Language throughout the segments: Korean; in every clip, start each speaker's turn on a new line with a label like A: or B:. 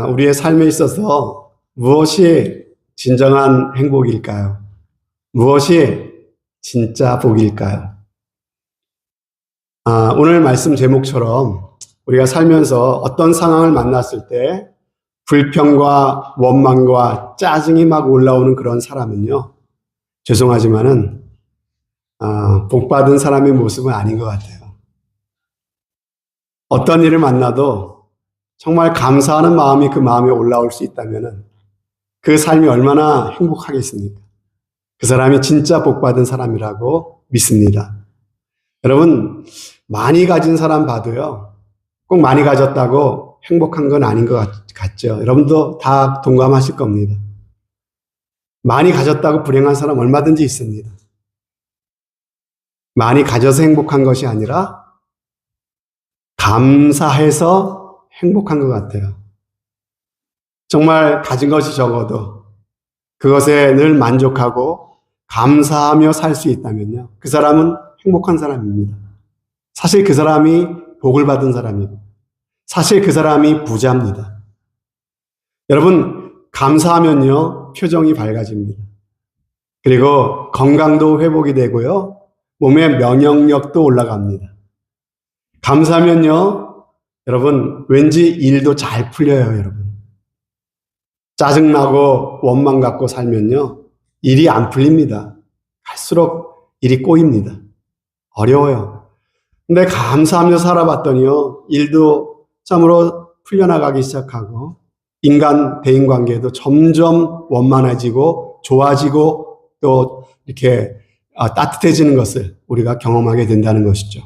A: 우리의 삶에 있어서 무엇이 진정한 행복일까요? 무엇이 진짜 복일까요? 오늘 말씀 제목처럼 우리가 살면서 어떤 상황을 만났을 때 불평과 원망과 짜증이 막 올라오는 그런 사람은요, 죄송하지만은 복받은 사람의 모습은 아닌 것 같아요. 어떤 일을 만나도 정말 감사하는 마음이 그 마음에 올라올 수 있다면은 그 삶이 얼마나 행복하겠습니까? 그 사람이 진짜 복받은 사람이라고 믿습니다. 여러분, 많이 가진 사람 봐도요, 꼭 많이 가졌다고 행복한 건 아닌 것 같죠? 여러분도 다 동감하실 겁니다. 많이 가졌다고 불행한 사람 얼마든지 있습니다. 많이 가져서 행복한 것이 아니라 감사해서 행복한 것 같아요. 정말 가진 것이 적어도 그것에 늘 만족하고 감사하며 살 수 있다면요, 그 사람은 행복한 사람입니다. 사실 그 사람이 복을 받은 사람이고, 사실 그 사람이 부자입니다. 여러분, 감사하면요, 표정이 밝아집니다. 그리고 건강도 회복이 되고요, 몸의 면역력도 올라갑니다. 감사하면요, 여러분, 왠지 일도 잘 풀려요, 여러분. 짜증나고 원망 갖고 살면요, 일이 안 풀립니다. 갈수록 일이 꼬입니다. 어려워요. 근데 감사하며 살아봤더니요, 일도 참으로 풀려나가기 시작하고, 대인 관계도 점점 원만해지고, 좋아지고, 또 이렇게 따뜻해지는 것을 우리가 경험하게 된다는 것이죠.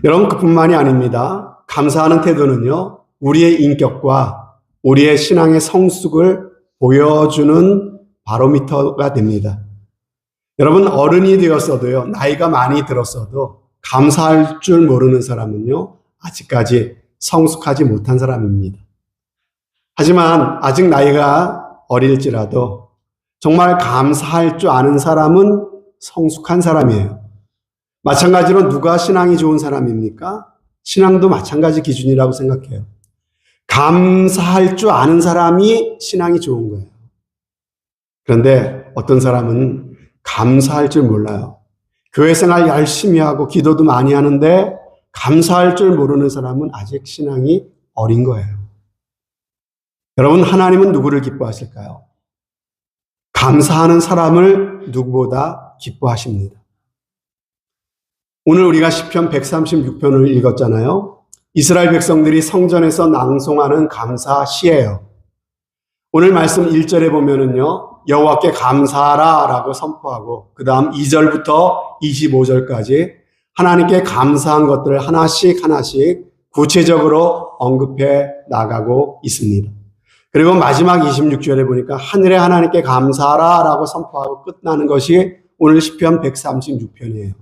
A: 여러분, 그뿐만이 아닙니다. 감사하는 태도는요, 우리의 인격과 우리의 신앙의 성숙을 보여주는 바로미터가 됩니다. 여러분, 어른이 되었어도요, 나이가 많이 들었어도 감사할 줄 모르는 사람은요, 아직까지 성숙하지 못한 사람입니다. 하지만 아직 나이가 어릴지라도 정말 감사할 줄 아는 사람은 성숙한 사람이에요. 마찬가지로 누가 신앙이 좋은 사람입니까? 신앙도 마찬가지 기준이라고 생각해요. 감사할 줄 아는 사람이 신앙이 좋은 거예요. 그런데 어떤 사람은 감사할 줄 몰라요. 교회 생활 열심히 하고 기도도 많이 하는데 감사할 줄 모르는 사람은 아직 신앙이 어린 거예요. 여러분, 하나님은 누구를 기뻐하실까요? 감사하는 사람을 누구보다 기뻐하십니다. 오늘 우리가 시편 136편을 읽었잖아요. 이스라엘 백성들이 성전에서 낭송하는 감사 시예요. 오늘 말씀 1절에 보면은요, 여호와께 감사하라 라고 선포하고, 그 다음 2절부터 25절까지 하나님께 감사한 것들을 하나씩 하나씩 구체적으로 언급해 나가고 있습니다. 그리고 마지막 26절에 보니까 하늘의 하나님께 감사하라 라고 선포하고 끝나는 것이 오늘 시편 136편이에요.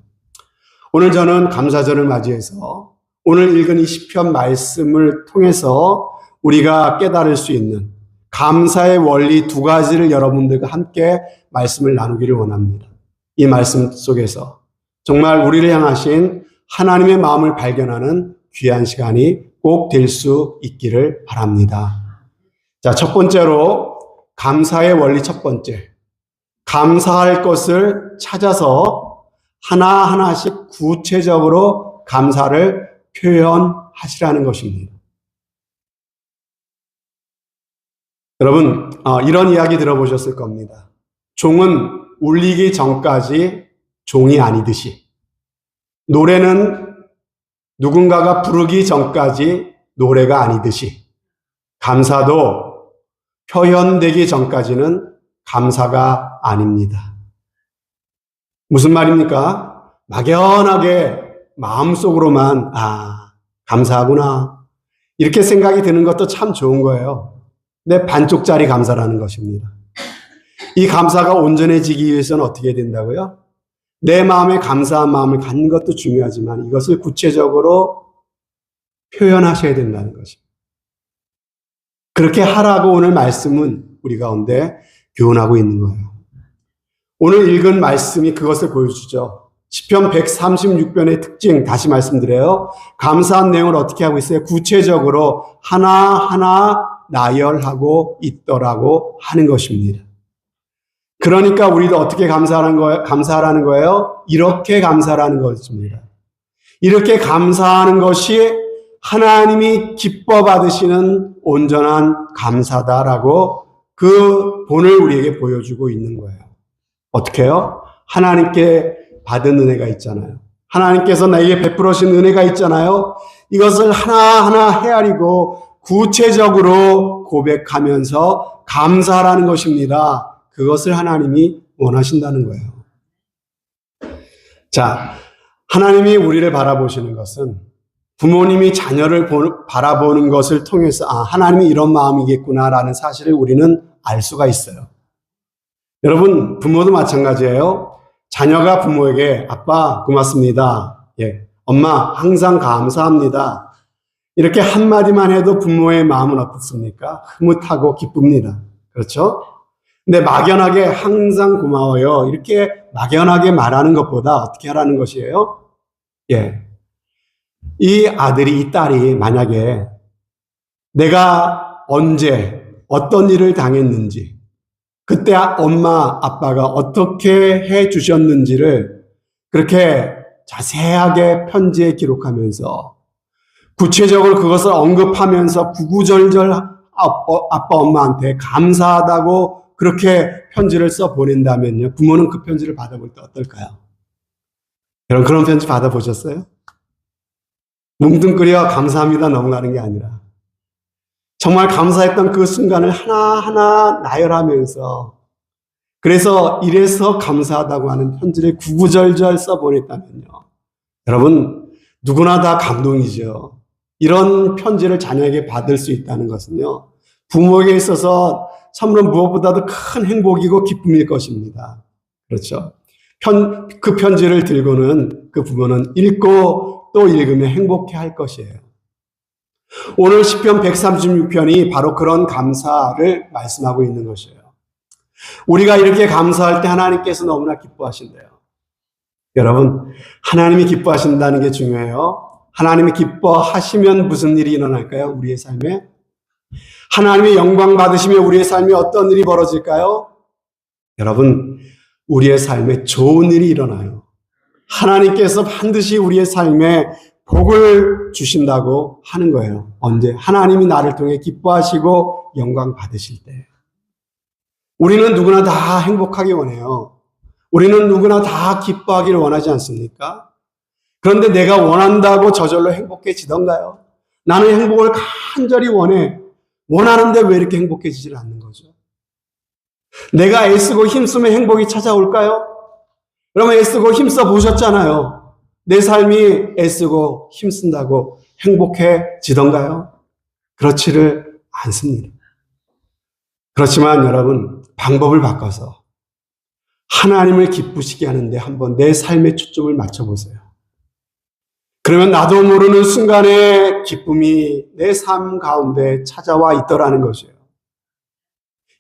A: 오늘 저는 감사절을 맞이해서 오늘 읽은 이 시편 말씀을 통해서 우리가 깨달을 수 있는 감사의 원리 두 가지를 여러분들과 함께 말씀을 나누기를 원합니다. 이 말씀 속에서 정말 우리를 향하신 하나님의 마음을 발견하는 귀한 시간이 꼭 될 수 있기를 바랍니다. 자, 첫 번째로 감사의 원리 첫 번째. 감사할 것을 찾아서 하나하나씩 구체적으로 감사를 표현하시라는 것입니다. 여러분, 이런 이야기 들어보셨을 겁니다. 종은 울리기 전까지 종이 아니듯이, 노래는 누군가가 부르기 전까지 노래가 아니듯이, 감사도 표현되기 전까지는 감사가 아닙니다. 무슨 말입니까? 막연하게 마음속으로만 감사하구나 이렇게 생각이 드는 것도 참 좋은 거예요. 근데 반쪽짜리 감사라는 것입니다. 이 감사가 온전해지기 위해서는 어떻게 된다고요? 내 마음에 감사한 마음을 갖는 것도 중요하지만 이것을 구체적으로 표현하셔야 된다는 것입니다. 그렇게 하라고 오늘 말씀은 우리 가운데 교훈하고 있는 거예요. 오늘 읽은 말씀이 그것을 보여주죠. 시편 136편의 특징 다시 말씀드려요. 감사한 내용을 어떻게 하고 있어요? 구체적으로 하나하나 나열하고 있더라고 하는 것입니다. 그러니까 우리도 어떻게 감사하라는 거예요? 이렇게 감사하라는 것입니다. 이렇게 감사하는 것이 하나님이 기뻐 받으시는 온전한 감사다라고 그 본을 우리에게 보여주고 있는 거예요. 어떻게 해요? 하나님께 받은 은혜가 있잖아요. 하나님께서 나에게 베풀어주신 은혜가 있잖아요. 이것을 하나하나 헤아리고 구체적으로 고백하면서 감사하라는 것입니다. 그것을 하나님이 원하신다는 거예요. 자, 하나님이 우리를 바라보시는 것은 부모님이 자녀를 바라보는 것을 통해서 하나님이 이런 마음이겠구나라는 사실을 우리는 알 수가 있어요. 여러분, 부모도 마찬가지예요. 자녀가 부모에게 아빠 고맙습니다. 엄마 항상 감사합니다. 이렇게 한마디만 해도 부모의 마음은 어떻습니까? 흐뭇하고 기쁩니다. 그렇죠? 근데 막연하게 항상 고마워요. 이렇게 막연하게 말하는 것보다 어떻게 하라는 것이에요? 이 아들이, 이 딸이 만약에 내가 언제 어떤 일을 당했는지, 그때 엄마, 아빠가 어떻게 해 주셨는지를 그렇게 자세하게 편지에 기록하면서 구체적으로 그것을 언급하면서 구구절절 아빠, 엄마한테 감사하다고 그렇게 편지를 써 보낸다면요. 부모는 그 편지를 받아볼 때 어떨까요? 여러분, 그런 편지 받아보셨어요? 뭉뚱그려 감사합니다 넘어가는 게 아니라 정말 감사했던 그 순간을 하나하나 나열하면서 그래서 이래서 감사하다고 하는 편지를 구구절절 써보냈다면요. 여러분, 누구나 다 감동이죠. 이런 편지를 자녀에게 받을 수 있다는 것은요. 부모에게 있어서 참으로 무엇보다도 큰 행복이고 기쁨일 것입니다. 그렇죠. 그 편지를 들고는 그 부모는 읽고 또 읽으며 행복해 할 것이에요. 오늘 시편 136편이 바로 그런 감사를 말씀하고 있는 것이에요. 우리가 이렇게 감사할 때 하나님께서 너무나 기뻐하신대요. 여러분, 하나님이 기뻐하신다는 게 중요해요. 하나님이 기뻐하시면 무슨 일이 일어날까요? 우리의 삶에? 하나님의 영광 받으시면 우리의 삶에 어떤 일이 벌어질까요? 여러분, 우리의 삶에 좋은 일이 일어나요. 하나님께서 반드시 우리의 삶에 복을 주신다고 하는 거예요. 언제? 하나님이 나를 통해 기뻐하시고 영광 받으실 때. 우리는 누구나 다 행복하기 원해요. 우리는 누구나 다 기뻐하기를 원하지 않습니까? 그런데 내가 원한다고 저절로 행복해지던가요? 나는 행복을 간절히 원해. 원하는데 왜 이렇게 행복해지질 않는 거죠? 내가 애쓰고 힘쓰면 행복이 찾아올까요? 여러분, 애쓰고 힘써 보셨잖아요. 내 삶이 애쓰고 힘쓴다고 행복해지던가요? 그렇지를 않습니다. 그렇지만 여러분, 방법을 바꿔서 하나님을 기쁘시게 하는데 한번 내 삶의 초점을 맞춰보세요. 그러면 나도 모르는 순간에 기쁨이 내 삶 가운데 찾아와 있더라는 것이에요.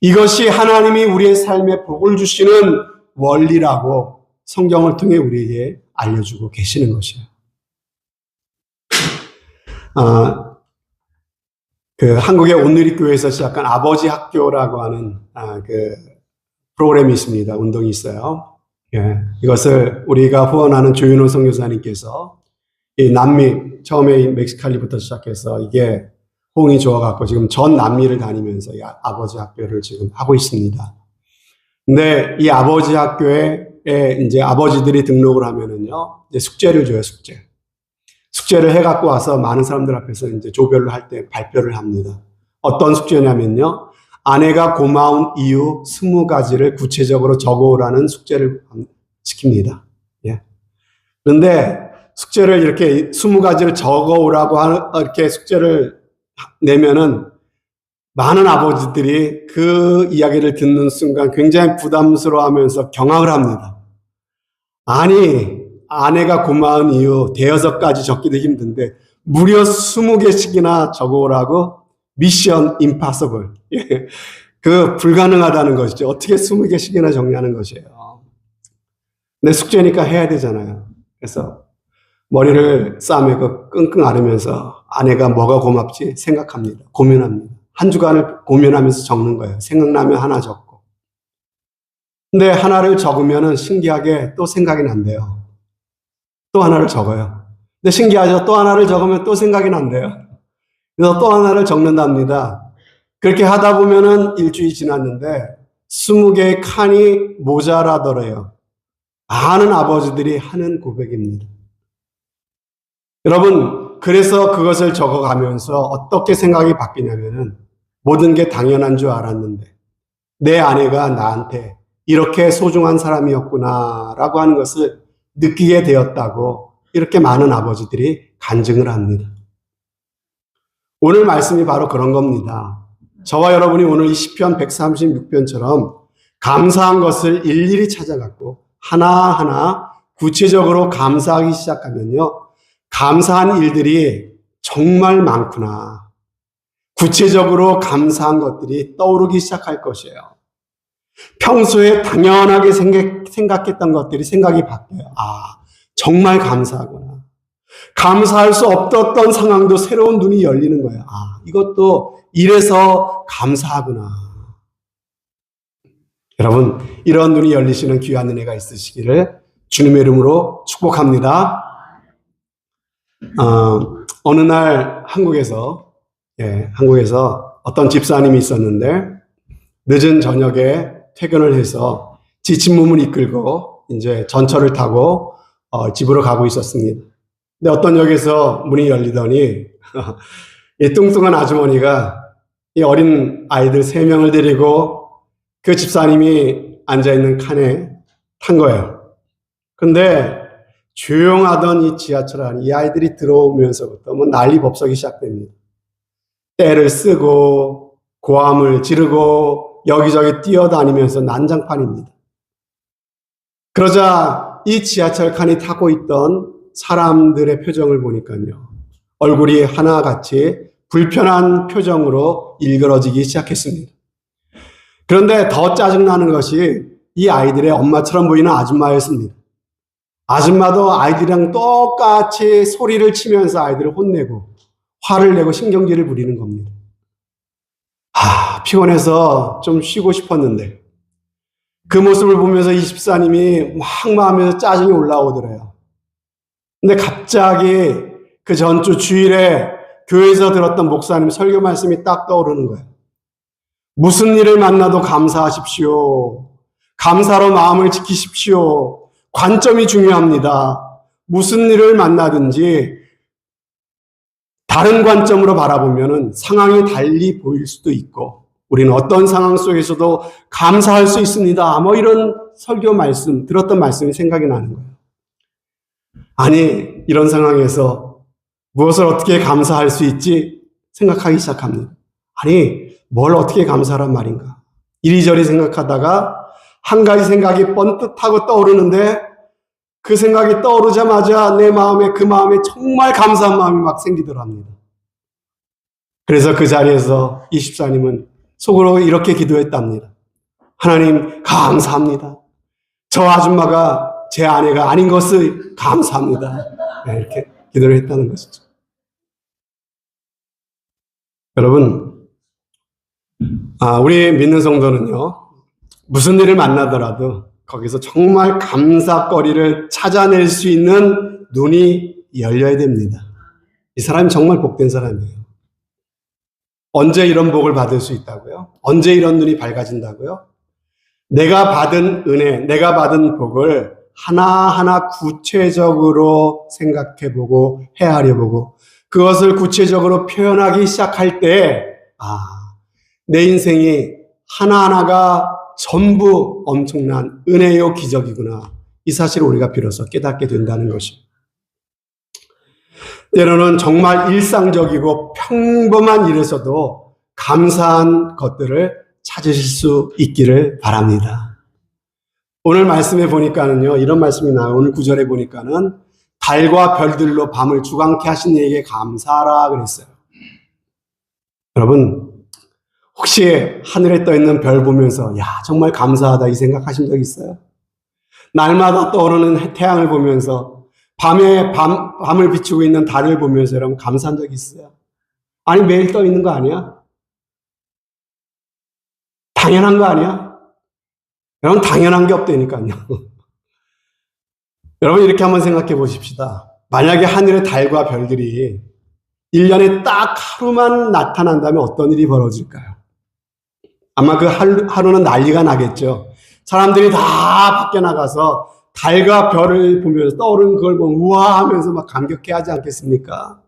A: 이것이 하나님이 우리의 삶에 복을 주시는 원리라고 성경을 통해 우리에게 알려주고 계시는 것이에요. 한국의 온누리교회에서 시작한 아버지 학교라고 하는 그 프로그램이 있습니다. 운동이 있어요. 이것을 우리가 후원하는 조윤호 선교사님께서 이 남미, 처음에 멕시칼리부터 시작해서 이게 호응이 좋아갖고 지금 전 남미를 다니면서 이 아버지 학교를 지금 하고 있습니다. 근데 이 아버지 학교에 이제 아버지들이 등록을 하면은요, 이제 숙제를 줘요, 숙제. 숙제를 해갖고 와서 많은 사람들 앞에서 이제 조별로 할 때 발표를 합니다. 어떤 숙제냐면요, 아내가 고마운 이유 20가지를 구체적으로 적어오라는 숙제를 시킵니다. 그런데 숙제를 이렇게 20가지를 적어오라고 이렇게 숙제를 내면은 많은 아버지들이 그 이야기를 듣는 순간 굉장히 부담스러워하면서 경악을 합니다. 아니, 아내가 고마운 이유 5가지 적기도 힘든데 무려 20개씩이나 적어오라고? 미션 임파서블. 그 불가능하다는 것이죠. 어떻게 20개씩이나 적냐는 것이에요. 근데 숙제니까 해야 되잖아요. 그래서 머리를 싸매고 끙끙 앓으면서 아내가 뭐가 고맙지 생각합니다. 고민합니다. 한 주간을 고민하면서 적는 거예요. 생각나면 하나 적고. 근데 하나를 적으면은 신기하게 또 생각이 난대요. 또 하나를 적어요. 근데 신기하죠? 또 하나를 적으면 또 생각이 난대요. 그래서 또 하나를 적는답니다. 그렇게 하다 보면은 일주일이 지났는데 20개의 칸이 모자라더래요. 많은 아버지들이 하는 고백입니다. 여러분, 그래서 그것을 적어가면서 어떻게 생각이 바뀌냐면은 모든 게 당연한 줄 알았는데 내 아내가 나한테 이렇게 소중한 사람이었구나라고 하는 것을 느끼게 되었다고 이렇게 많은 아버지들이 간증을 합니다. 오늘 말씀이 바로 그런 겁니다. 저와 여러분이 오늘 이 시편 136편처럼 감사한 것을 일일이 찾아갖고 하나하나 구체적으로 감사하기 시작하면요. 감사한 일들이 정말 많구나. 구체적으로 감사한 것들이 떠오르기 시작할 것이에요. 평소에 당연하게 생각했던 것들이 생각이 바뀌어요. 아, 정말 감사하구나. 감사할 수 없었던 상황도 새로운 눈이 열리는 거예요. 아, 이것도 이래서 감사하구나. 여러분, 이런 눈이 열리시는 귀한 은혜가 있으시기를 주님의 이름으로 축복합니다. 어느 날 한국에서 어떤 집사님이 있었는데 늦은 저녁에 퇴근을 해서 지친 몸을 이끌고 이제 전철을 타고 집으로 가고 있었습니다. 근데 어떤 역에서 문이 열리더니 이 뚱뚱한 아주머니가 이 어린 아이들 3명을 데리고 그 집사님이 앉아있는 칸에 탄 거예요. 근데 조용하던 이 지하철 안에 이 아이들이 들어오면서부터 뭐 난리법석이 시작됩니다. 떼를 쓰고 고함을 지르고 여기저기 뛰어다니면서 난장판입니다. 그러자 이 지하철 칸이 타고 있던 사람들의 표정을 보니까요. 얼굴이 하나같이 불편한 표정으로 일그러지기 시작했습니다. 그런데 더 짜증나는 것이 이 아이들의 엄마처럼 보이는 아줌마였습니다. 아줌마도 아이들이랑 똑같이 소리를 치면서 아이들을 혼내고 화를 내고 신경질을 부리는 겁니다. 피곤해서 좀 쉬고 싶었는데 그 모습을 보면서 이 집사님이 막 마음에서 짜증이 올라오더래요. 근데 갑자기 그 전주 주일에 교회에서 들었던 목사님 설교 말씀이 딱 떠오르는 거예요. 무슨 일을 만나도 감사하십시오. 감사로 마음을 지키십시오. 관점이 중요합니다. 무슨 일을 만나든지 다른 관점으로 바라보면 상황이 달리 보일 수도 있고 우리는 어떤 상황 속에서도 감사할 수 있습니다. 뭐 이런 설교 말씀, 들었던 말씀이 생각이 나는 거예요. 아니, 이런 상황에서 무엇을 어떻게 감사할 수 있지 생각하기 시작합니다. 아니, 뭘 어떻게 감사하란 말인가. 이리저리 생각하다가 한 가지 생각이 번뜩하고 떠오르는데 그 생각이 떠오르자마자 내 마음에 그 마음에 정말 감사한 마음이 막 생기더랍니다. 그래서 그 자리에서 이 집사님은 속으로 이렇게 기도했답니다. 하나님 감사합니다. 저 아줌마가 제 아내가 아닌 것을 감사합니다. 이렇게 기도를 했다는 것이죠. 여러분, 우리 믿는 성도는요, 무슨 일을 만나더라도 거기서 정말 감사거리를 찾아낼 수 있는 눈이 열려야 됩니다. 이 사람이 정말 복된 사람이에요. 언제 이런 복을 받을 수 있다고요? 언제 이런 눈이 밝아진다고요? 내가 받은 은혜, 내가 받은 복을 하나하나 구체적으로 생각해보고 헤아려보고 그것을 구체적으로 표현하기 시작할 때 내 인생이 하나하나가 전부 엄청난 은혜요 기적이구나. 이 사실을 우리가 비로소 깨닫게 된다는 것입니다. 때로는 정말 일상적이고 평범한 일에서도 감사한 것들을 찾으실 수 있기를 바랍니다. 오늘 말씀에 보니까는요, 이런 말씀이 나와요. 오늘 9절에 보니까는 달과 별들로 밤을 주광케 하신 이에게 감사하라 그랬어요. 여러분, 혹시 하늘에 떠있는 별 보면서 야 정말 감사하다 이 생각하신 적 있어요? 날마다 떠오르는 태양을 보면서 밤을 비추고 있는 달을 보면서 여러분 감사한 적 있어요? 아니, 매일 떠 있는 거 아니야? 당연한 거 아니야? 여러분, 당연한 게 없다니까요. 여러분, 이렇게 한번 생각해 보십시다. 만약에 하늘의 달과 별들이 1년에 딱 하루만 나타난다면 어떤 일이 벌어질까요? 아마 그 하루는 난리가 나겠죠. 사람들이 다 밖에 나가서 달과 별을 보면서 떠오르는 그걸 보면 우와 하면서 막 감격해 하지 않겠습니까?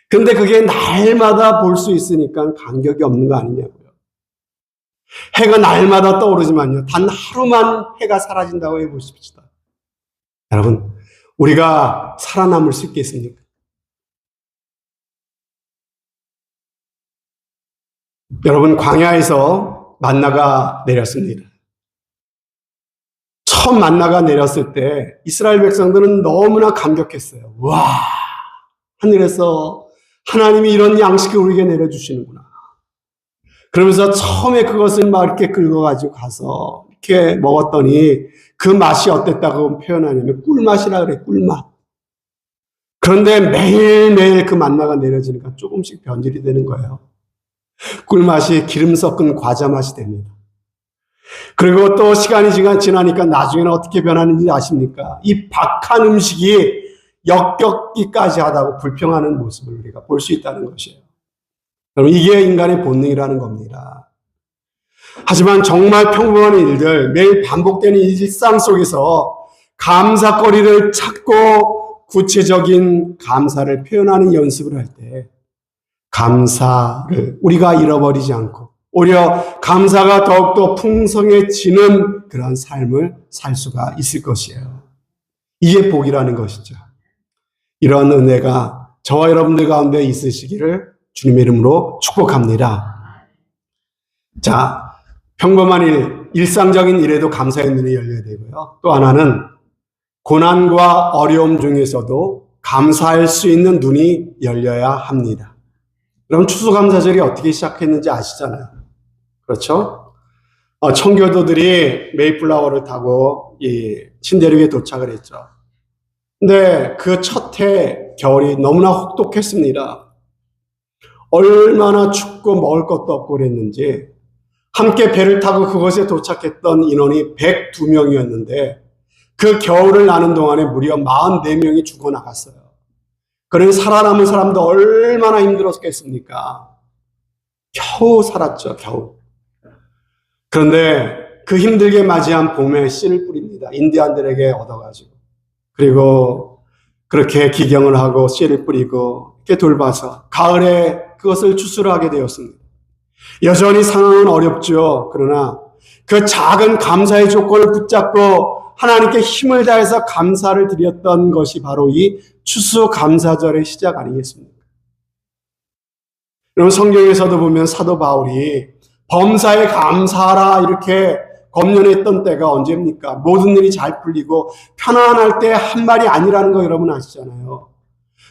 A: 근데 그게 날마다 볼 수 있으니까 감격이 없는 거 아니냐고요. 해가 날마다 떠오르지만요. 단 하루만 해가 사라진다고 해보십시다. 여러분, 우리가 살아남을 수 있겠습니까? 여러분, 광야에서 만나가 내렸습니다. 처음 만나가 내렸을 때 이스라엘 백성들은 너무나 감격했어요. 와, 하늘에서 하나님이 이런 양식을 우리에게 내려주시는구나. 그러면서 처음에 그것을 막 이렇게 긁어가지고 가서 이렇게 먹었더니 그 맛이 어땠다고 표현하냐면 꿀맛이라 그래, 꿀맛. 그런데 매일매일 그 만나가 내려지니까 조금씩 변질이 되는 거예요. 꿀맛이 기름 섞은 과자 맛이 됩니다. 그리고 또 시간이 지나니까 나중에는 어떻게 변하는지 아십니까? 이 박한 음식이 역겹기까지 하다고 불평하는 모습을 우리가 볼 수 있다는 것이에요. 여러분, 이게 인간의 본능이라는 겁니다. 하지만 정말 평범한 일들, 매일 반복되는 일상 속에서 감사거리를 찾고 구체적인 감사를 표현하는 연습을 할 때 감사를 우리가 잃어버리지 않고 오히려 감사가 더욱더 풍성해지는 그런 삶을 살 수가 있을 것이에요. 이게 복이라는 것이죠. 이런 은혜가 저와 여러분들 가운데 있으시기를 주님의 이름으로 축복합니다. 자, 평범한 일, 일상적인 일에도 감사의 눈이 열려야 되고요. 또 하나는 고난과 어려움 중에서도 감사할 수 있는 눈이 열려야 합니다. 여러분, 추수감사절이 어떻게 시작했는지 아시잖아요. 그렇죠? 청교도들이 메이플라워를 타고 이 신대륙에 도착을 했죠. 근데 그 첫 해 겨울이 너무나 혹독했습니다. 얼마나 춥고 먹을 것도 없고 그랬는지 함께 배를 타고 그곳에 도착했던 인원이 102명이었는데 그 겨울을 나는 동안에 무려 44명이 죽어나갔어요. 그런 살아남은 사람도 얼마나 힘들었겠습니까? 겨우 살았죠, 겨우. 그런데 그 힘들게 맞이한 봄에 씨를 뿌립니다. 인디안들에게 얻어가지고. 그리고 그렇게 기경을 하고 씨를 뿌리고 이렇게 돌봐서 가을에 그것을 추수를 하게 되었습니다. 여전히 상황은 어렵죠. 그러나 그 작은 감사의 조건을 붙잡고 하나님께 힘을 다해서 감사를 드렸던 것이 바로 이 추수감사절의 시작 아니겠습니까? 여러분, 성경에서도 보면 사도 바울이 범사에 감사하라 이렇게 검련했던 때가 언제입니까? 모든 일이 잘 풀리고 편안할 때 한 말이 아니라는 거 여러분 아시잖아요.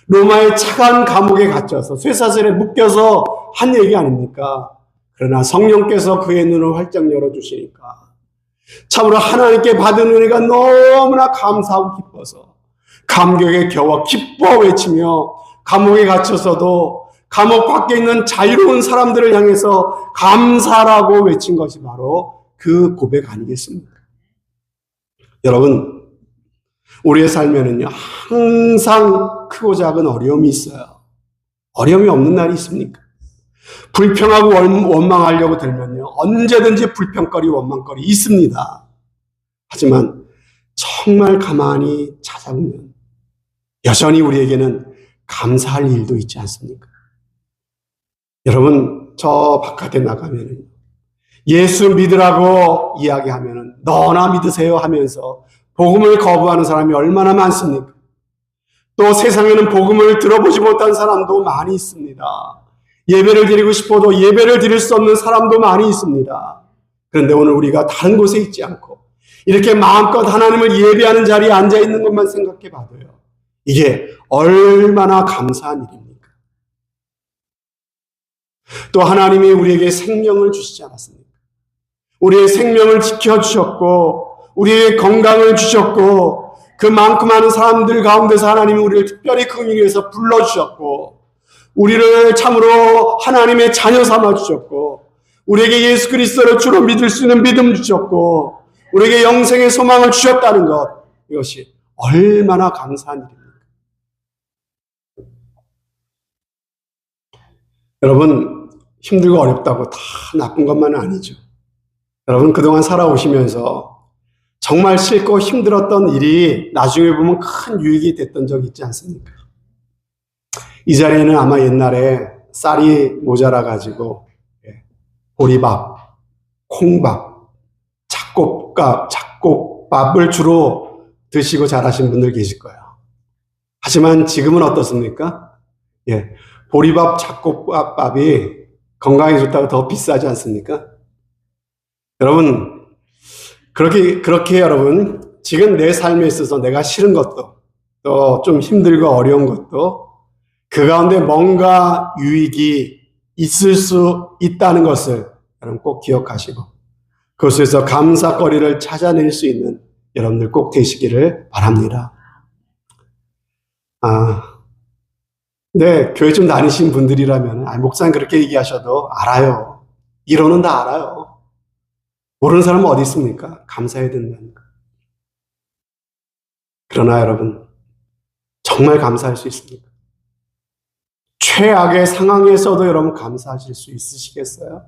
A: 로마의 차가운 감옥에 갇혀서 쇠사슬에 묶여서 한 얘기 아닙니까? 그러나 성령께서 그의 눈을 활짝 열어주시니까 참으로 하나님께 받은 은혜가 너무나 감사하고 기뻐서 감격에 겨워 기뻐 외치며 감옥에 갇혀서도 감옥 밖에 있는 자유로운 사람들을 향해서 감사라고 외친 것이 바로 그 고백 아니겠습니까? 여러분, 우리의 삶에는요, 항상 크고 작은 어려움이 있어요. 어려움이 없는 날이 있습니까? 불평하고 원망하려고 들면요, 언제든지 불평거리, 원망거리 있습니다. 하지만 정말 가만히 찾아보면 여전히 우리에게는 감사할 일도 있지 않습니까? 여러분, 저 바깥에 나가면 예수 믿으라고 이야기하면 너나 믿으세요 하면서 복음을 거부하는 사람이 얼마나 많습니까? 또 세상에는 복음을 들어보지 못한 사람도 많이 있습니다. 예배를 드리고 싶어도 예배를 드릴 수 없는 사람도 많이 있습니다. 그런데 오늘 우리가 다른 곳에 있지 않고 이렇게 마음껏 하나님을 예배하는 자리에 앉아있는 것만 생각해 봐도요, 이게 얼마나 감사한 일입니까? 또 하나님이 우리에게 생명을 주시지 않았습니까? 우리의 생명을 지켜주셨고 우리의 건강을 주셨고 그 많고 많은 사람들 가운데서 하나님이 우리를 특별히 그 위해서 불러주셨고, 우리를 참으로 하나님의 자녀 삼아주셨고, 우리에게 예수 그리스도를 주로 믿을 수 있는 믿음 주셨고, 우리에게 영생의 소망을 주셨다는 것, 이것이 얼마나 감사한 일입니까? 여러분, 힘들고 어렵다고 다 나쁜 것만은 아니죠. 여러분, 그동안 살아오시면서 정말 싫고 힘들었던 일이 나중에 보면 큰 유익이 됐던 적이 있지 않습니까? 이 자리에는 아마 옛날에 쌀이 모자라가지고 보리밥, 콩밥, 잡곡밥을 주로 드시고 자라신 분들 계실 거예요. 하지만 지금은 어떻습니까? 보리밥, 잡곡밥이 건강에 좋다고 더 비싸지 않습니까? 여러분, 그렇게 여러분, 지금 내 삶에 있어서 내가 싫은 것도, 또 좀 힘들고 어려운 것도, 그 가운데 뭔가 유익이 있을 수 있다는 것을 여러분 꼭 기억하시고, 그것에서 감사거리를 찾아낼 수 있는 여러분들 꼭 되시기를 바랍니다. 네, 교회 좀 다니신 분들이라면, 목사님 그렇게 얘기하셔도 알아요. 이론은 다 알아요. 모르는 사람은 어디 있습니까? 감사해야 된다는 거. 그러나 여러분, 정말 감사할 수 있습니까? 최악의 상황에서도 여러분 감사하실 수 있으시겠어요?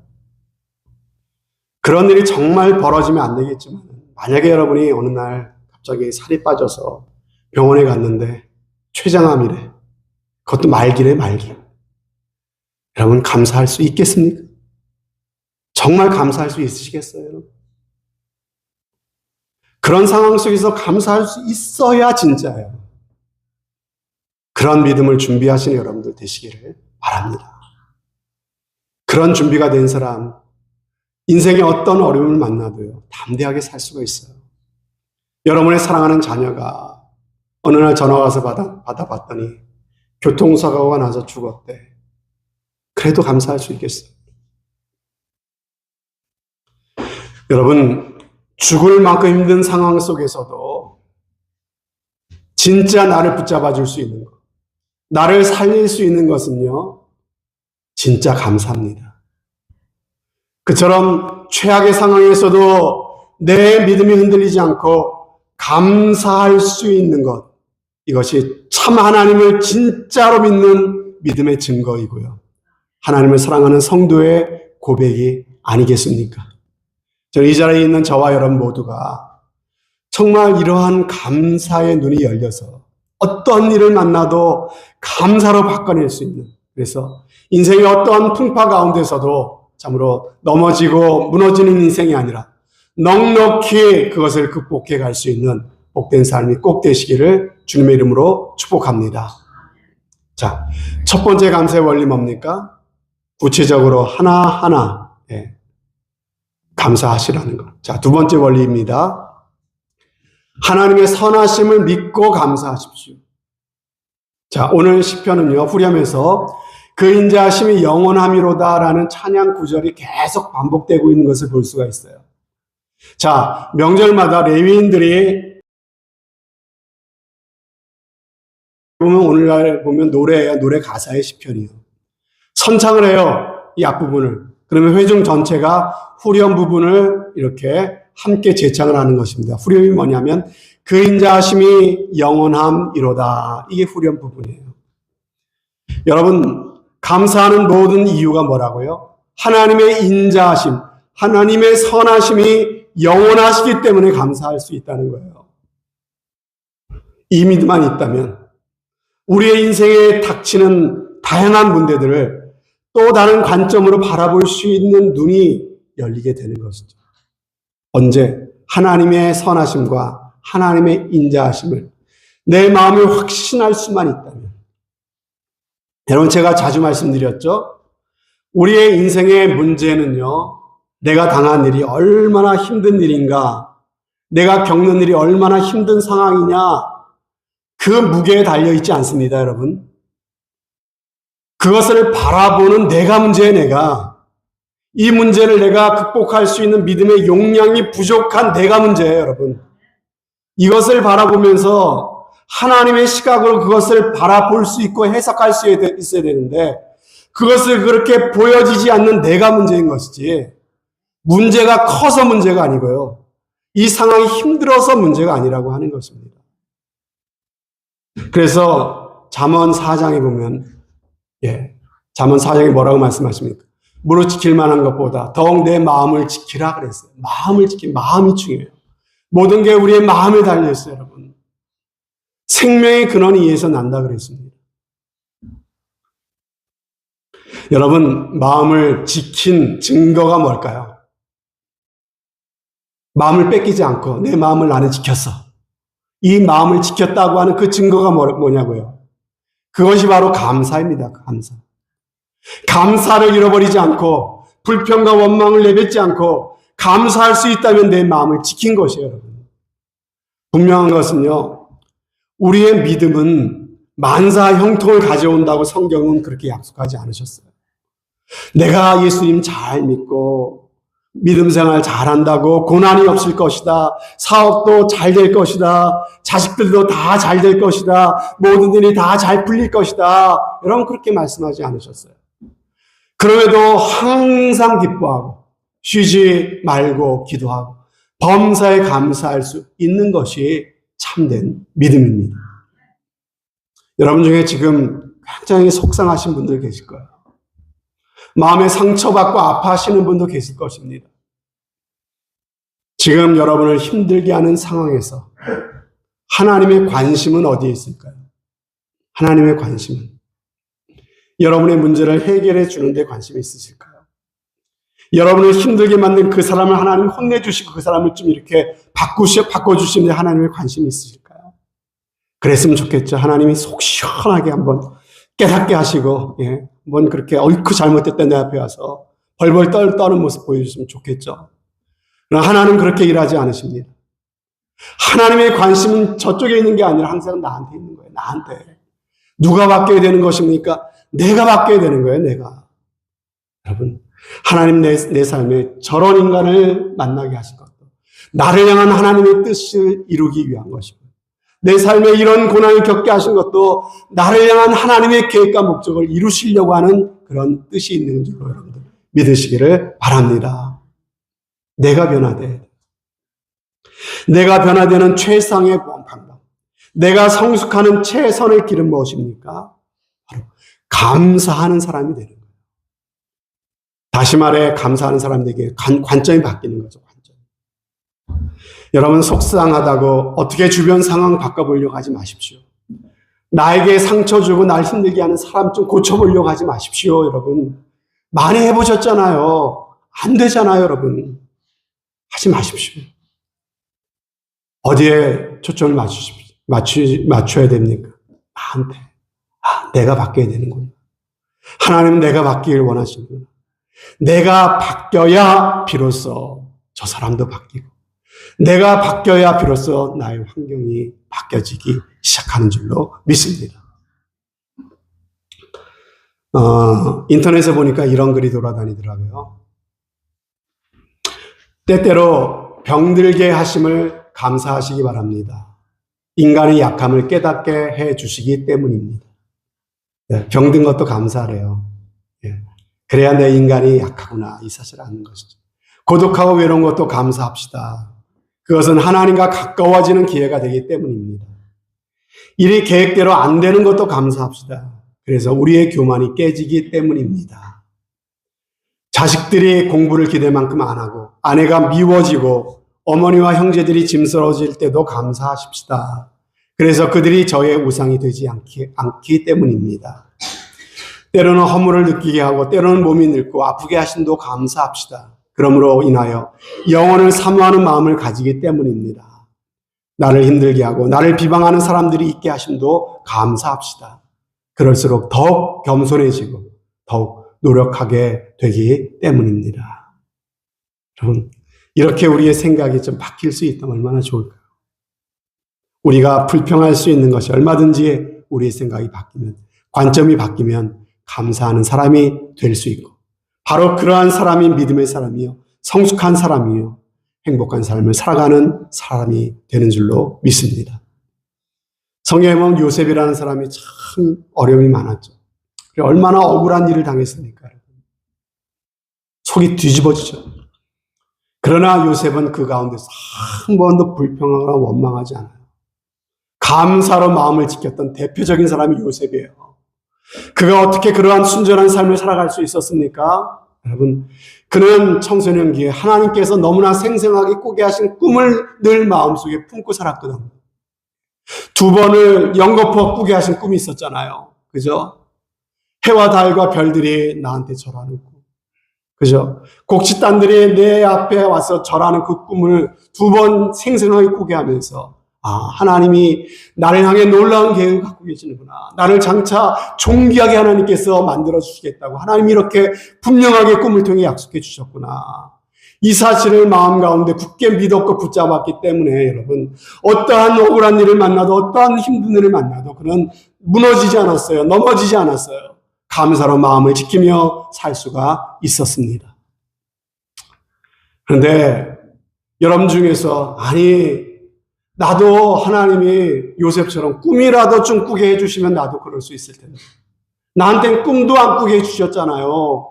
A: 그런 일이 정말 벌어지면 안 되겠지만, 만약에 여러분이 어느 날 갑자기 살이 빠져서 병원에 갔는데 췌장암이래. 그것도 말기래, 말기. 여러분 감사할 수 있겠습니까? 정말 감사할 수 있으시겠어요? 그런 상황 속에서 감사할 수 있어야 진짜예요. 그런 믿음을 준비하시는 여러분들 되시기를 바랍니다. 그런 준비가 된 사람, 인생의 어떤 어려움을 만나도요, 담대하게 살 수가 있어요. 여러분의 사랑하는 자녀가 어느 날 전화 와서 받아봤더니 교통사고가 나서 죽었대. 그래도 감사할 수 있겠어요. 여러분, 죽을 만큼 힘든 상황 속에서도 진짜 나를 붙잡아 줄 수 있는 것, 나를 살릴 수 있는 것은요, 진짜 감사합니다. 그처럼 최악의 상황에서도 내 믿음이 흔들리지 않고 감사할 수 있는 것, 이것이 참 하나님을 진짜로 믿는 믿음의 증거이고요. 하나님을 사랑하는 성도의 고백이 아니겠습니까? 저는 이 자리에 있는 저와 여러분 모두가 정말 이러한 감사의 눈이 열려서 어떤 일을 만나도 감사로 바꿔낼 수 있는, 그래서 인생의 어떠한 풍파 가운데서도 참으로 넘어지고 무너지는 인생이 아니라 넉넉히 그것을 극복해 갈 수 있는 복된 삶이 꼭 되시기를 주님의 이름으로 축복합니다. 자, 첫 번째 감사의 원리 뭡니까? 구체적으로 하나하나 감사하시라는 것. 자, 두 번째 원리입니다. 하나님의 선하심을 믿고 감사하십시오. 자, 오늘 시편은요, 후렴에서 그 인자하심이 영원함이로다라는 찬양 구절이 계속 반복되고 있는 것을 볼 수가 있어요. 자, 명절마다 레위인들이 보면 오늘날 보면 노래예요. 노래 가사의 시편이요. 선창을 해요. 이 앞부분을. 그러면 회중 전체가 후렴 부분을 이렇게 함께 재창을 하는 것입니다. 후렴이 뭐냐면 그 인자하심이 영원함이로다. 이게 후렴 부분이에요. 여러분, 감사하는 모든 이유가 뭐라고요? 하나님의 인자하심, 하나님의 선하심이 영원하시기 때문에 감사할 수 있다는 거예요. 이 믿음만 있다면 우리의 인생에 닥치는 다양한 문제들을 또 다른 관점으로 바라볼 수 있는 눈이 열리게 되는 것이죠. 언제? 하나님의 선하심과 하나님의 인자하심을 내 마음에 확신할 수만 있다면. 여러분, 제가 자주 말씀드렸죠? 우리의 인생의 문제는요, 내가 당한 일이 얼마나 힘든 일인가, 내가 겪는 일이 얼마나 힘든 상황이냐, 그 무게에 달려있지 않습니다, 여러분. 그것을 바라보는 내가 문제예요, 내가. 이 문제를 내가 극복할 수 있는 믿음의 용량이 부족한 내가 문제예요, 여러분. 이것을 바라보면서 하나님의 시각으로 그것을 바라볼 수 있고 해석할 수 있어야 되는데 그것을 그렇게 보여지지 않는 내가 문제인 것이지 문제가 커서 문제가 아니고요. 이 상황이 힘들어서 문제가 아니라고 하는 것입니다. 그래서 잠언 4장에 보면 잠언 4장에 뭐라고 말씀하십니까? 무릇 지킬 만한 것보다 더욱 내 마음을 지키라 그랬어요. 마음을 마음이 중요해요. 모든 게 우리의 마음에 달려있어요, 여러분. 생명의 근원이 이에서 난다 그랬습니다. 여러분, 마음을 지킨 증거가 뭘까요? 마음을 뺏기지 않고 내 마음을 나는 지켰어. 이 마음을 지켰다고 하는 그 증거가 뭐냐고요? 그것이 바로 감사입니다. 감사. 감사를 잃어버리지 않고 불평과 원망을 내뱉지 않고 감사할 수 있다면 내 마음을 지킨 것이에요, 여러분. 분명한 것은요, 우리의 믿음은 만사 형통을 가져온다고 성경은 그렇게 약속하지 않으셨어요. 내가 예수님 잘 믿고 믿음 생활 잘한다고 고난이 없을 것이다. 사업도 잘 될 것이다. 자식들도 다 잘 될 것이다. 모든 일이 다 잘 풀릴 것이다. 여러분 그렇게 말씀하지 않으셨어요. 그럼에도 항상 기뻐하고 쉬지 말고 기도하고 범사에 감사할 수 있는 것이 참된 믿음입니다. 여러분 중에 지금 굉장히 속상하신 분들 계실 거예요. 마음에 상처받고 아파하시는 분도 계실 것입니다. 지금 여러분을 힘들게 하는 상황에서 하나님의 관심은 어디에 있을까요? 하나님의 관심은 여러분의 문제를 해결해 주는 데 관심이 있으실까요? 여러분을 힘들게 만든 그 사람을 하나님 혼내주시고 그 사람을 좀 이렇게 바꿔주시는 데 하나님의 관심이 있으실까요? 그랬으면 좋겠죠. 하나님이 속 시원하게 한번 깨닫게 하시고, 뭔 그렇게 옳고 잘못됐다 내 앞에 와서 벌벌 떠는 모습 보여주시면 좋겠죠. 그러나 하나님은 그렇게 일하지 않으십니다. 하나님의 관심은 저쪽에 있는 게 아니라 항상 나한테 있는 거예요. 나한테. 누가 바뀌어야 되는 것입니까? 내가 바뀌어야 되는 거예요. 내가. 여러분, 하나님 내 삶에 저런 인간을 만나게 하신 것도 나를 향한 하나님의 뜻을 이루기 위한 것이고 내 삶에 이런 고난을 겪게 하신 것도 나를 향한 하나님의 계획과 목적을 이루시려고 하는 그런 뜻이 있는 줄로 여러분들 믿으시기를 바랍니다. 내가 변화돼. 내가 변화되는 최상의 방법. 내가 성숙하는 최선의 길은 무엇입니까? 바로 감사하는 사람이 되는 거예요. 다시 말해 감사하는 사람들에게 관점이 바뀌는 거죠. 여러분 속상하다고 어떻게 주변 상황 바꿔보려고 하지 마십시오. 나에게 상처 주고 날 힘들게 하는 사람 좀 고쳐보려고 하지 마십시오. 여러분 많이 해보셨잖아요. 안 되잖아요. 여러분 하지 마십시오. 어디에 초점을 맞춰야 됩니까? 나한테. 내가 바뀌어야 되는구나. 하나님은 내가 바뀌길 원하시는구나. 내가 바뀌어야 비로소 저 사람도 바뀌고 내가 바뀌어야 비로소 나의 환경이 바뀌어지기 시작하는 줄로 믿습니다. 인터넷에 보니까 이런 글이 돌아다니더라고요. 때때로 병들게 하심을 감사하시기 바랍니다. 인간의 약함을 깨닫게 해 주시기 때문입니다. 병든 것도 감사하래요. 그래야 내 인간이 약하구나 이 사실을 아는 것이죠. 고독하고 외로운 것도 감사합시다. 그것은 하나님과 가까워지는 기회가 되기 때문입니다. 일이 계획대로 안 되는 것도 감사합시다. 그래서 우리의 교만이 깨지기 때문입니다. 자식들이 공부를 기대만큼 안 하고 아내가 미워지고 어머니와 형제들이 짐스러워질 때도 감사하십시다. 그래서 그들이 저의 우상이 되지 않기 때문입니다. 때로는 허물을 느끼게 하고 때로는 몸이 늙고 아프게 하심도 감사합시다. 그러므로 인하여 영혼을 사모하는 마음을 가지기 때문입니다. 나를 힘들게 하고 나를 비방하는 사람들이 있게 하심도 감사합시다. 그럴수록 더욱 겸손해지고 더욱 노력하게 되기 때문입니다. 여러분, 이렇게 우리의 생각이 좀 바뀔 수 있다면 얼마나 좋을까요? 우리가 불평할 수 있는 것이 얼마든지 우리의 생각이 바뀌면, 관점이 바뀌면 감사하는 사람이 될 수 있고 바로 그러한 사람이 믿음의 사람이요 성숙한 사람이요 행복한 삶을 살아가는 사람이 되는 줄로 믿습니다. 성경에 보면 요셉이라는 사람이 참 어려움이 많았죠. 얼마나 억울한 일을 당했습니까? 속이 뒤집어지죠. 그러나 요셉은 그 가운데서 한 번도 불평하거나 원망하지 않아요. 감사로 마음을 지켰던 대표적인 사람이 요셉이에요. 그가 어떻게 그러한 순전한 삶을 살아갈 수 있었습니까? 여러분, 그는 청소년기에 하나님께서 너무나 생생하게 꾸게 하신 꿈을 늘 마음속에 품고 살았거든요. 2번을 연거푸어 꾸게 하신 꿈이 있었잖아요. 그죠? 해와 달과 별들이 나한테 절하는 꿈. 그죠? 곡식단들이 내 앞에 와서 절하는 그 꿈을 2번 생생하게 꾸게 하면서 하나님이 나를 향해 놀라운 계획을 갖고 계시는구나. 나를 장차 존귀하게 하나님께서 만들어주시겠다고 하나님이 이렇게 분명하게 꿈을 통해 약속해 주셨구나. 이 사실을 마음 가운데 굳게 믿었고 붙잡았기 때문에 여러분, 어떠한 억울한 일을 만나도 어떠한 힘든 일을 만나도 그는 무너지지 않았어요. 넘어지지 않았어요. 감사로 마음을 지키며 살 수가 있었습니다. 그런데 여러분 중에서 나도 하나님이 요셉처럼 꿈이라도 좀 꾸게 해주시면 나도 그럴 수 있을 텐데. 나한텐 꿈도 안 꾸게 해주셨잖아요.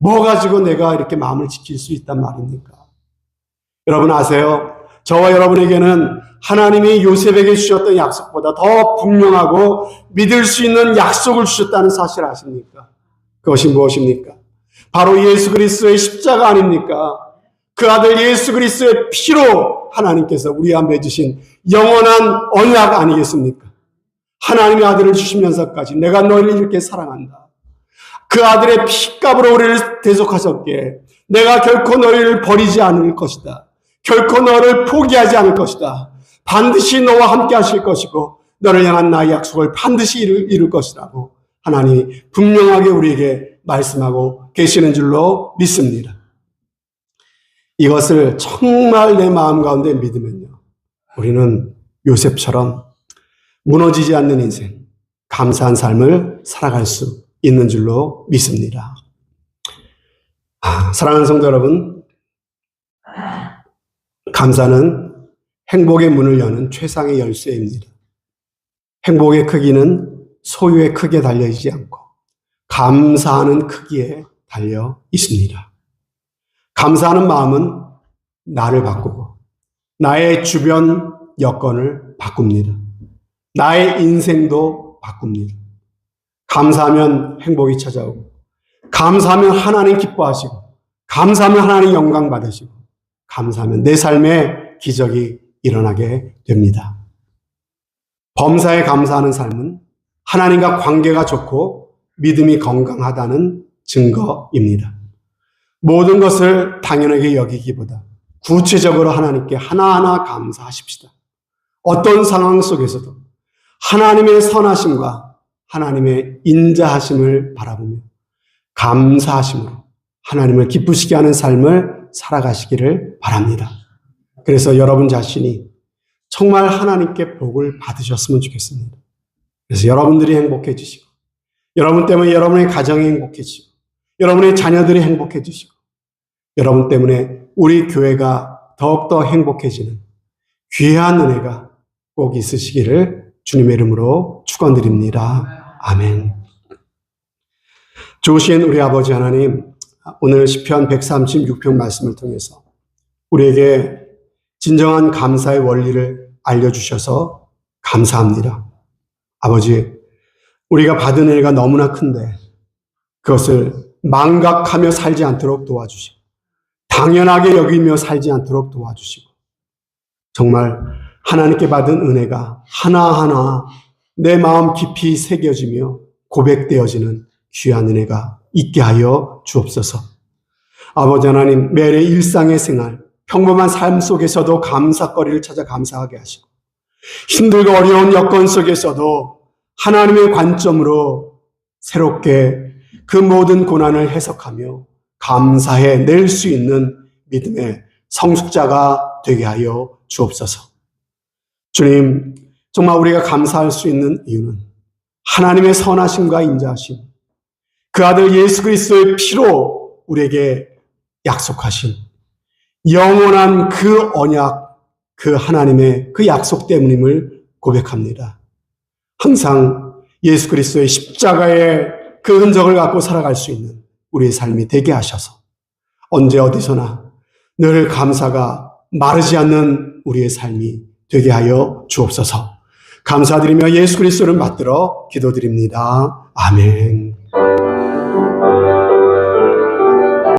A: 뭐 가지고 내가 이렇게 마음을 지킬 수 있단 말입니까? 여러분 아세요? 저와 여러분에게는 하나님이 요셉에게 주셨던 약속보다 더 분명하고 믿을 수 있는 약속을 주셨다는 사실 아십니까? 그것이 무엇입니까? 바로 예수 그리스도의 십자가 아닙니까? 그 아들 예수 그리스도의 피로 하나님께서 우리와 맺으신 영원한 언약 아니겠습니까? 하나님의 아들을 주시면서까지 내가 너희를 이렇게 사랑한다. 그 아들의 피값으로 우리를 대속하셨기에 내가 결코 너희를 버리지 않을 것이다. 결코 너를 포기하지 않을 것이다. 반드시 너와 함께 하실 것이고 너를 향한 나의 약속을 반드시 이룰 것이라고 하나님이 분명하게 우리에게 말씀하고 계시는 줄로 믿습니다. 이것을 정말 내 마음 가운데 믿으면요, 우리는 요셉처럼 무너지지 않는 인생, 감사한 삶을 살아갈 수 있는 줄로 믿습니다. 사랑하는 성도 여러분, 감사는 행복의 문을 여는 최상의 열쇠입니다. 행복의 크기는 소유의 크기에 달려있지 않고 감사하는 크기에 달려 있습니다. 감사하는 마음은 나를 바꾸고 나의 주변 여건을 바꿉니다. 나의 인생도 바꿉니다. 감사하면 행복이 찾아오고, 감사하면 하나님 기뻐하시고, 감사하면 하나님 영광 받으시고, 감사하면 내 삶에 기적이 일어나게 됩니다. 범사에 감사하는 삶은 하나님과 관계가 좋고 믿음이 건강하다는 증거입니다. 모든 것을 당연하게 여기기보다 구체적으로 하나님께 하나하나 감사하십시다. 어떤 상황 속에서도 하나님의 선하심과 하나님의 인자하심을 바라보며 감사하심으로 하나님을 기쁘시게 하는 삶을 살아가시기를 바랍니다. 그래서 여러분 자신이 정말 하나님께 복을 받으셨으면 좋겠습니다. 그래서 여러분들이 행복해지시고, 여러분 때문에 여러분의 가정이 행복해지고, 여러분의 자녀들이 행복해지시고, 여러분 때문에 우리 교회가 더욱더 행복해지는 귀한 은혜가 꼭 있으시기를 주님의 이름으로 축원드립니다. 아멘. 좋으신 우리 아버지 하나님, 오늘 시편 136편 말씀을 통해서 우리에게 진정한 감사의 원리를 알려주셔서 감사합니다. 아버지, 우리가 받은 은혜가 너무나 큰데 그것을 망각하며 살지 않도록 도와주시고, 당연하게 여기며 살지 않도록 도와주시고, 정말 하나님께 받은 은혜가 하나하나 내 마음 깊이 새겨지며 고백되어지는 귀한 은혜가 있게 하여 주옵소서. 아버지 하나님, 매일의 일상의 생활, 평범한 삶 속에서도 감사거리를 찾아 감사하게 하시고, 힘들고 어려운 여건 속에서도 하나님의 관점으로 새롭게 그 모든 고난을 해석하며 감사해 낼 수 있는 믿음의 성숙자가 되게 하여 주옵소서. 주님, 정말 우리가 감사할 수 있는 이유는 하나님의 선하심과 인자하심, 그 아들 예수 그리스도의 피로 우리에게 약속하신 영원한 그 언약, 그 하나님의 그 약속 때문임을 고백합니다. 항상 예수 그리스도의 십자가의 그 흔적을 갖고 살아갈 수 있는 우리의 삶이 되게 하셔서 언제 어디서나 늘 감사가 마르지 않는 우리의 삶이 되게 하여 주옵소서. 감사드리며 예수 그리스도를 받들어 기도드립니다. 아멘.